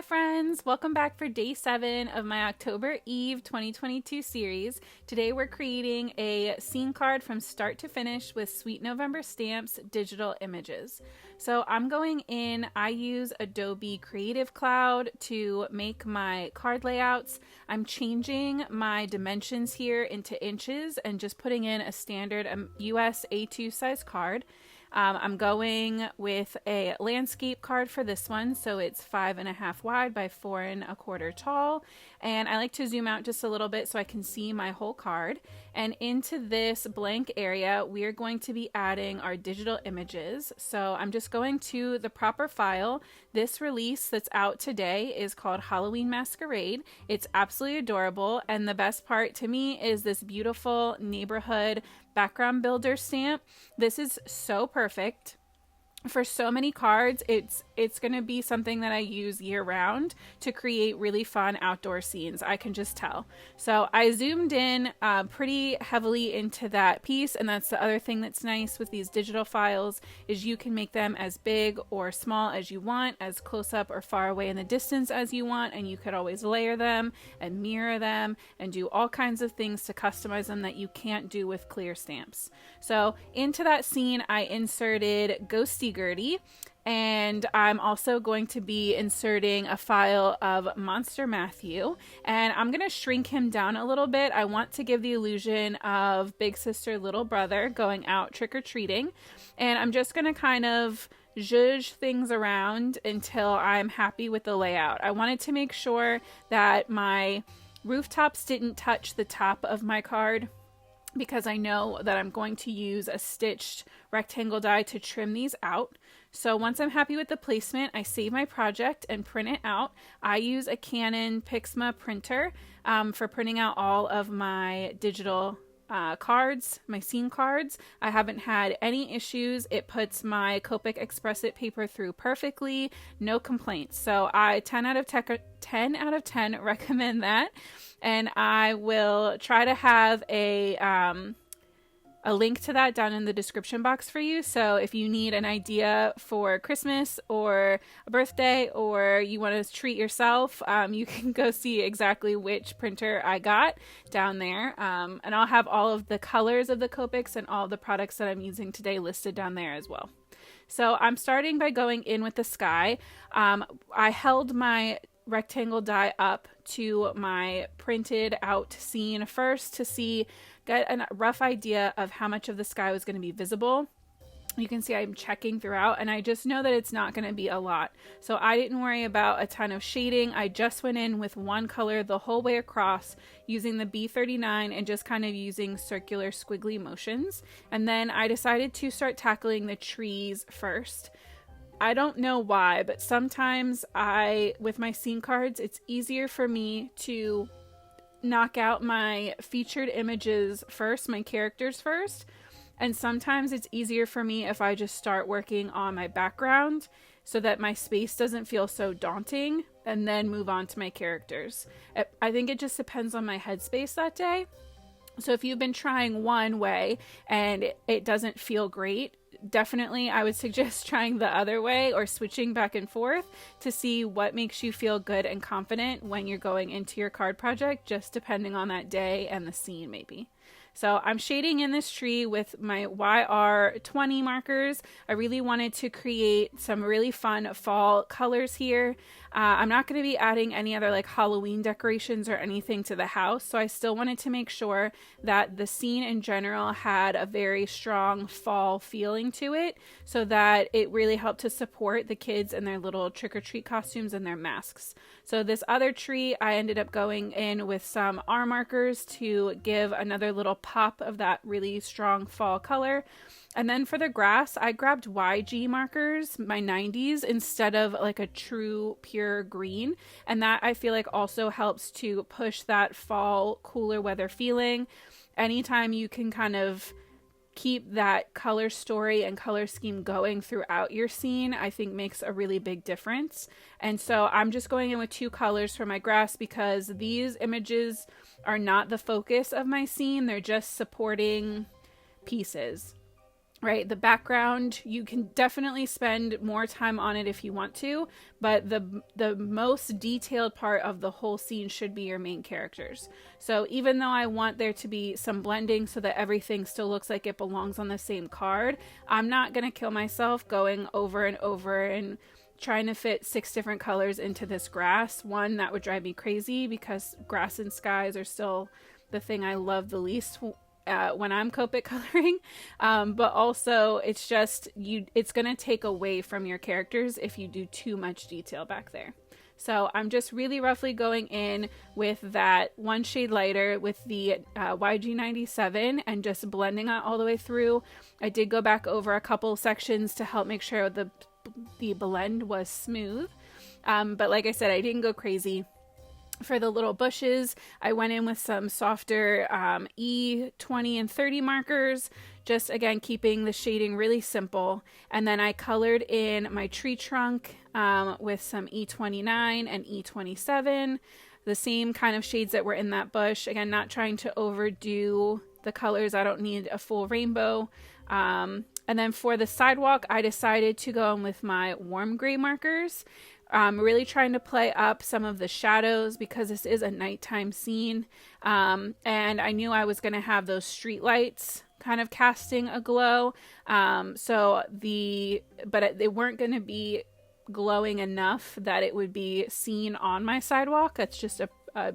Hi friends, welcome back for day 7 of my October Eve 2022 series. Today we're creating a scene card from start to finish with Sweet November Stamps digital images. So I'm going in, I use Adobe Creative Cloud to make my card layouts. I'm changing my dimensions here into inches and just putting in a standard US A2 size card. I'm going with a landscape card for this one, so it's 5.5 wide by 4.25 tall, and I like to zoom out just a little bit so I can see my whole card. And into this blank area we're going to be adding our digital images. So I'm just going to the proper file. This release that's out today is called Halloween Masquerade. It's absolutely adorable, and the best part to me is this beautiful neighborhood background builder stamp. This is so perfect for so many cards. It's going to be something that I use year round to create really fun outdoor scenes. I can just tell. So I zoomed in pretty heavily into that piece, and that's the other thing that's nice with these digital files is you can make them as big or small as you want, as close up or far away in the distance as you want, and you could always layer them and mirror them and do all kinds of things to customize them that you can't do with clear stamps. So into that scene I inserted Ghosty Gertie, and I'm also going to be inserting a file of Monster Mathew, and I'm going to shrink him down a little bit. I want to give the illusion of big sister little brother going out trick-or-treating, and I'm just going to kind of zhuzh things around until I'm happy with the layout. I wanted to make sure that my rooftops didn't touch the top of my card, because I know that I'm going to use a stitched rectangle die to trim these out. So once I'm happy with the placement, I save my project and print it out. I use a Canon Pixma printer for printing out all of my digital cards, my scene cards. I haven't had any issues. It puts my Copic Express It paper through perfectly, no complaints. So I 10 out of 10 recommend that, and I will try to have a link to that down in the description box for you. So if you need an idea for Christmas or a birthday, or you want to treat yourself, you can go see exactly which printer I got down there. And I'll have all of the colors of the Copics and all the products that I'm using today listed down there as well. So I'm starting by going in with the sky. I held my rectangle die up to my printed out scene first to get a rough idea of how much of the sky was going to be visible. You can see I'm checking throughout, and I just know that it's not going to be a lot. So I didn't worry about a ton of shading. I just went in with one color the whole way across using the B39 and just kind of using circular squiggly motions. And then I decided to start tackling the trees first. I don't know why, but sometimes with my scene cards, it's easier for me to knock out my featured images first, my characters first. And sometimes it's easier for me if I just start working on my background so that my space doesn't feel so daunting, and then move on to my characters. I think it just depends on my headspace that day. So if you've been trying one way and it doesn't feel great, definitely I would suggest trying the other way or switching back and forth to see what makes you feel good and confident when you're going into your card project, just depending on that day and the scene maybe. So I'm shading in this tree with my YR20 markers. I really wanted to create some really fun fall colors here. I'm not going to be adding any other like Halloween decorations or anything to the house, so I still wanted to make sure that the scene in general had a very strong fall feeling to it, so that it really helped to support the kids in their little trick-or-treat costumes and their masks. So this other tree, I ended up going in with some R markers to give another little pop of that really strong fall color. And then for the grass, I grabbed YG markers, my 90s, instead of like a true pure green. And that I feel like also helps to push that fall cooler weather feeling. Anytime you can kind of keep that color story and color scheme going throughout your scene, I think makes a really big difference. And so I'm just going in with 2 colors for my grass because these images are not the focus of my scene. They're just supporting pieces. right? The background, you can definitely spend more time on it if you want to, but the most detailed part of the whole scene should be your main characters. So even though I want there to be some blending so that everything still looks like it belongs on the same card, I'm not going to kill myself going over and over and trying to fit 6 different colors into this grass. One, that would drive me crazy because grass and skies are still the thing I love the least when I'm Copic coloring, but also it's just it's gonna take away from your characters if you do too much detail back there. So I'm just really roughly going in with that one shade lighter with the YG97 and just blending it all the way through. I did go back over a couple sections to help make sure the blend was smooth, but like I said, I didn't go crazy. For the little bushes, I went in with some softer E20 and 30 markers, just again keeping the shading really simple. And then I colored in my tree trunk with some E29 and E27, the same kind of shades that were in that bush. Again, not trying to overdo the colors. I don't need a full rainbow. And then for the sidewalk, I decided to go in with my warm gray markers. Really trying to play up some of the shadows because this is a nighttime scene. And I knew I was going to have those street lights kind of casting a glow. But they weren't going to be glowing enough that it would be seen on my sidewalk. That's just a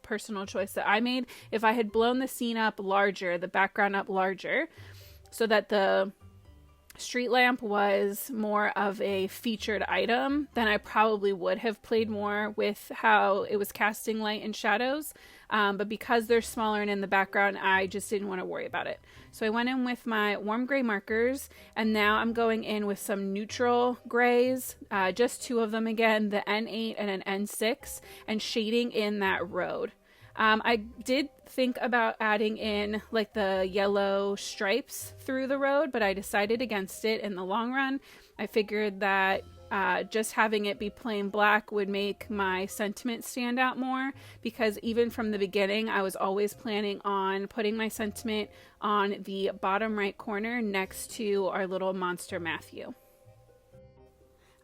personal choice that I made. If I had blown the scene up larger, the background up larger, so that the street lamp was more of a featured item, then I probably would have played more with how it was casting light and shadows. But because they're smaller and in the background, I just didn't want to worry about it. So I went in with my warm gray markers, and now I'm going in with some neutral grays, just 2 of them again, the N8 and an N6, and shading in that road. I did think about adding in like the yellow stripes through the road, but I decided against it in the long run. I figured that just having it be plain black would make my sentiment stand out more, because even from the beginning, I was always planning on putting my sentiment on the bottom right corner next to our little monster Mathew.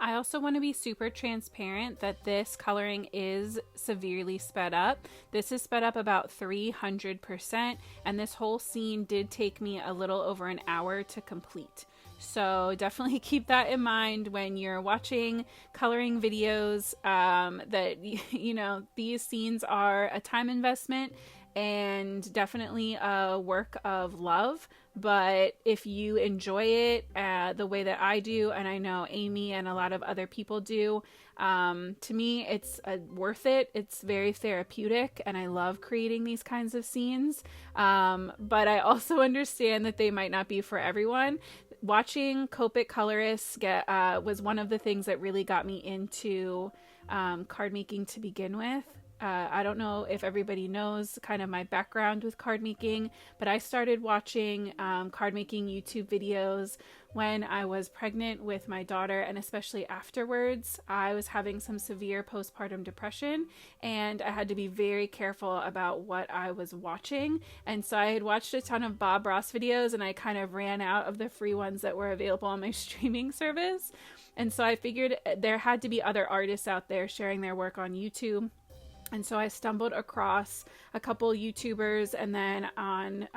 I also want to be super transparent that this coloring is severely sped up. This is sped up about 300%, and this whole scene did take me a little over an hour to complete. So definitely keep that in mind when you're watching coloring videos, that, you know, these scenes are a time investment and definitely a work of love. But if you enjoy it the way that I do, and I know Amy and a lot of other people do, to me it's worth it. It's very therapeutic, and I love creating these kinds of scenes. But I also understand that they might not be for everyone. Watching Copic colorists was one of the things that really got me into card making to begin with. I don't know if everybody knows kind of my background with card making, but I started watching card making YouTube videos when I was pregnant with my daughter, and especially afterwards. I was having some severe postpartum depression, and I had to be very careful about what I was watching. And so I had watched a ton of Bob Ross videos, and I kind of ran out of the free ones that were available on my streaming service. And so I figured there had to be other artists out there sharing their work on YouTube. And so I stumbled across a couple YouTubers, and then on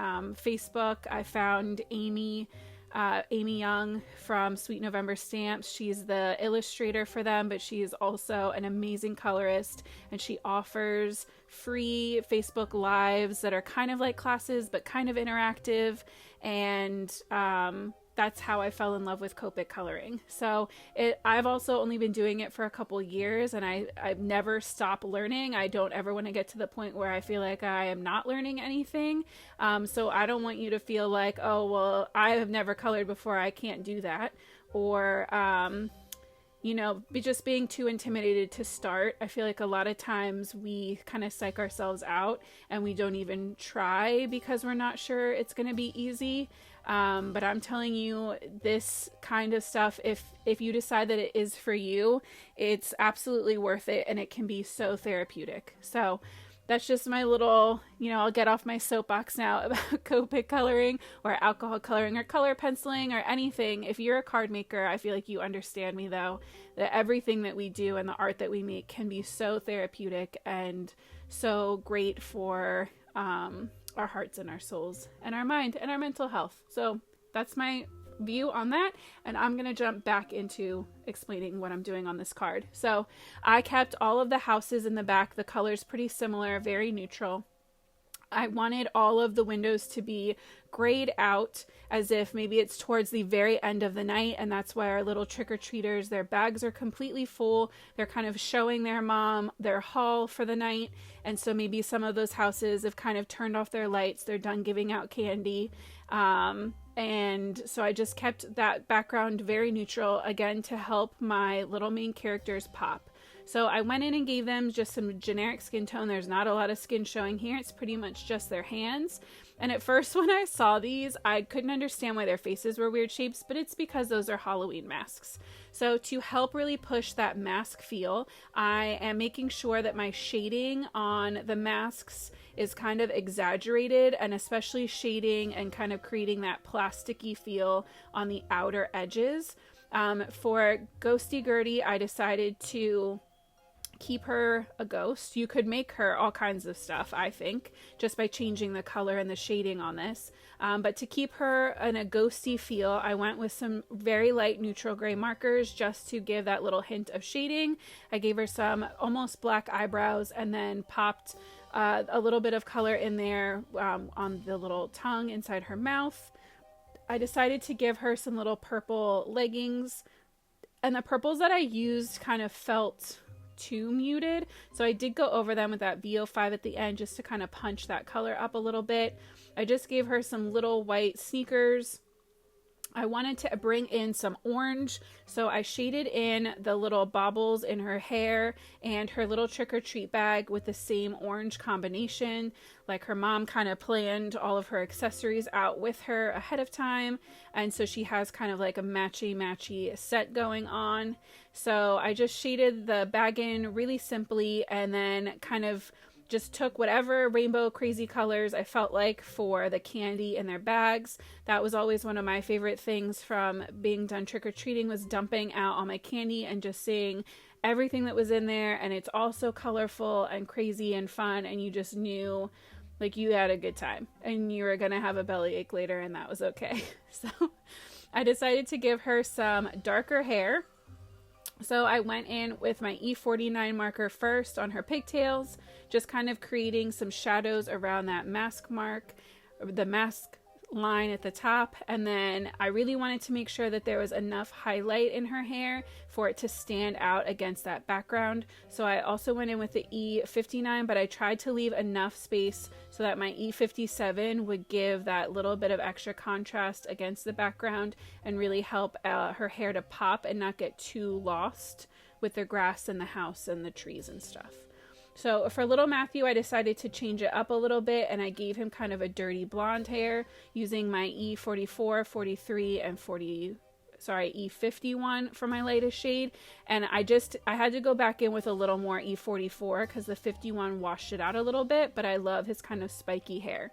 Facebook I found Amy Young from Sweet November Stamps. She's the illustrator for them, but she is also an amazing colorist, and she offers free Facebook Lives that are kind of like classes but kind of interactive, and that's how I fell in love with Copic coloring. So I've also only been doing it for a couple years, and I've never stopped learning. I don't ever want to get to the point where I feel like I am not learning anything. So I don't want you to feel like, oh, well, I have never colored before, I can't do that. Or, you know, just being too intimidated to start. I feel like a lot of times we kind of psych ourselves out and we don't even try because we're not sure it's going to be easy. But I'm telling you, this kind of stuff, if you decide that it is for you, it's absolutely worth it, and it can be so therapeutic. So that's just my little, I'll get off my soapbox now about Copic coloring or alcohol coloring or color penciling or anything. If you're a card maker, I feel like you understand me, though, that everything that we do and the art that we make can be so therapeutic and so great for our hearts and our souls and our mind and our mental health. So that's my view on that, and I'm gonna jump back into explaining what I'm doing on this card. So I kept all of the houses in the back, the colors pretty similar, very neutral. I wanted all of the windows to be grayed out as if maybe it's towards the very end of the night, and that's why our little trick-or-treaters, their bags are completely full. They're kind of showing their mom their haul for the night, and so maybe some of those houses have kind of turned off their lights. They're done giving out candy. And so I just kept that background very neutral, again, to help my little main characters pop. So I went in and gave them just some generic skin tone. There's not a lot of skin showing here. It's pretty much just their hands. And at first when I saw these, I couldn't understand why their faces were weird shapes, but it's because those are Halloween masks. So to help really push that mask feel, I am making sure that my shading on the masks is kind of exaggerated, and especially shading and kind of creating that plasticky feel on the outer edges. For Ghosty Gertie, I decided to keep her a ghost. You could make her all kinds of stuff, I think, just by changing the color and the shading on this. But to keep her in a ghosty feel, I went with some very light neutral gray markers just to give that little hint of shading. I gave her some almost black eyebrows and then popped a little bit of color in there on the little tongue inside her mouth. I decided to give her some little purple leggings, and the purples that I used kind of felt too muted, so I did go over them with that VO5 at the end just to kind of punch that color up a little bit. I just gave her some little white sneakers. I wanted to bring in some orange, so I shaded in the little baubles in her hair and her little trick-or-treat bag with the same orange combination. Like, her mom kind of planned all of her accessories out with her ahead of time, and so she has kind of like a matchy set going on. So I just shaded the bag in really simply, and then kind of just took whatever rainbow crazy colors I felt like for the candy in their bags. That was always one of my favorite things from being done trick-or-treating, was dumping out all my candy and just seeing everything that was in there. And it's all so colorful and crazy and fun, and you just knew like you had a good time and you were gonna have a bellyache later, and that was okay. So I decided to give her some darker hair. So I went in with my E49 marker first on her pigtails, just kind of creating some shadows around that mask mark, the mask line at the top. And then I really wanted to make sure that there was enough highlight in her hair for it to stand out against that background. So I also went in with the E59, but I tried to leave enough space so that my E57 would give that little bit of extra contrast against the background and really help her hair to pop and not get too lost with the grass and the house and the trees and stuff. So for little Mathew, I decided to change it up a little bit, and I gave him kind of a dirty blonde hair using my E44, 43, and E51 for my lightest shade. And I had to go back in with a little more E44 because the 51 washed it out a little bit, but I love his kind of spiky hair.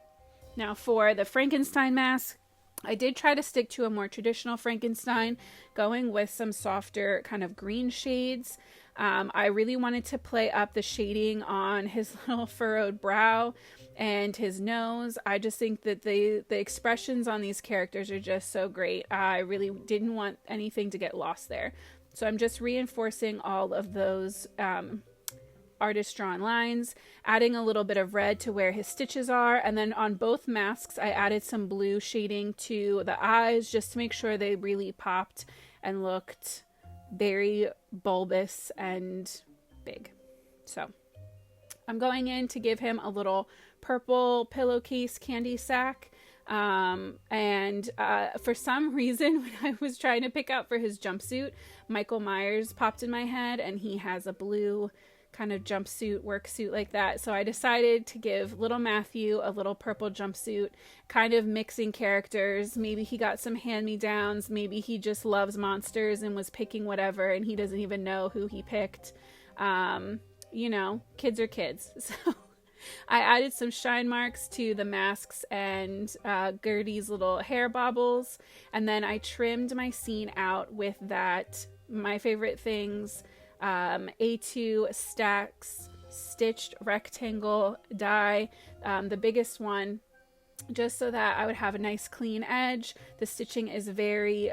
Now for the Frankenstein mask, I did try to stick to a more traditional Frankenstein, going with some softer kind of green shades. I really wanted to play up the shading on his little furrowed brow and his nose. I just think that the expressions on these characters are just so great. I really didn't want anything to get lost there. So I'm just reinforcing all of those artist drawn lines, adding a little bit of red to where his stitches are, and then on both masks I added some blue shading to the eyes just to make sure they really popped and looked very bulbous and big. So I'm going in to give him a little purple pillowcase candy sack. And for some reason, when I was trying to pick out for his jumpsuit, Michael Myers popped in my head, and he has a blue kind of jumpsuit, work suit like that. So I decided to give little Mathew a little purple jumpsuit, kind of mixing characters. Maybe he got some hand-me-downs. Maybe he just loves monsters and was picking whatever, and he doesn't even know who he picked. You know, kids are kids. So I added some shine marks to the masks and Gertie's little hair baubles, and then I trimmed my scene out with that My Favorite Things A2 Stacks stitched rectangle die, the biggest one, just so that I would have a nice clean edge. The stitching is very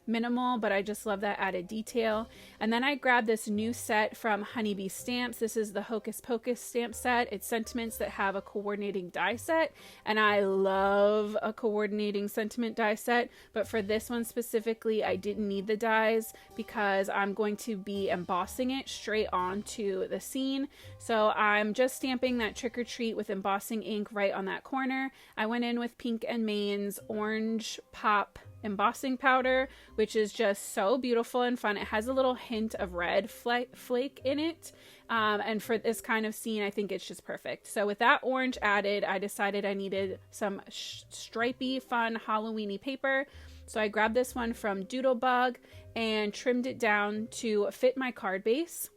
minimal, but I just love that added detail. And then I grabbed this new set from Honeybee Stamps. This is the Hocus Pocus stamp set. It's sentiments that have a coordinating die set, and I love a coordinating sentiment die set, but for this one specifically I didn't need the dies because I'm going to be embossing it straight onto the scene. So I'm just stamping that trick or treat with embossing ink right on that corner. I went in with Pink and Main's Orange Pop embossing powder, which is just so beautiful and fun. It has a little hint of red flake in it, and for this kind of scene I think it's just perfect. So with that orange added, I decided I needed some stripy fun Halloweeny paper, so I grabbed this one from Doodle and trimmed it down to fit my card base.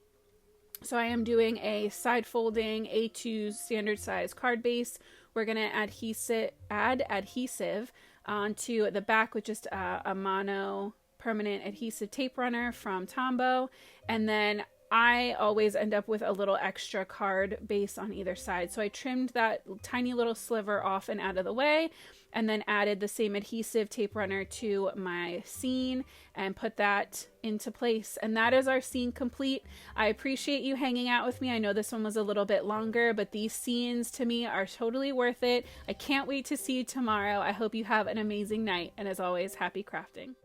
So I am doing a side folding A2 standard size card base. We're going to add adhesive onto the back with just a mono permanent adhesive tape runner from Tombow. And then I always end up with a little extra card base on either side. So I trimmed that tiny little sliver off and out of the way, and then added the same adhesive tape runner to my scene and put that into place. And that is our scene complete. I appreciate you hanging out with me. I know this one was a little bit longer, but these scenes to me are totally worth it. I can't wait to see you tomorrow. I hope you have an amazing night. And as always, happy crafting.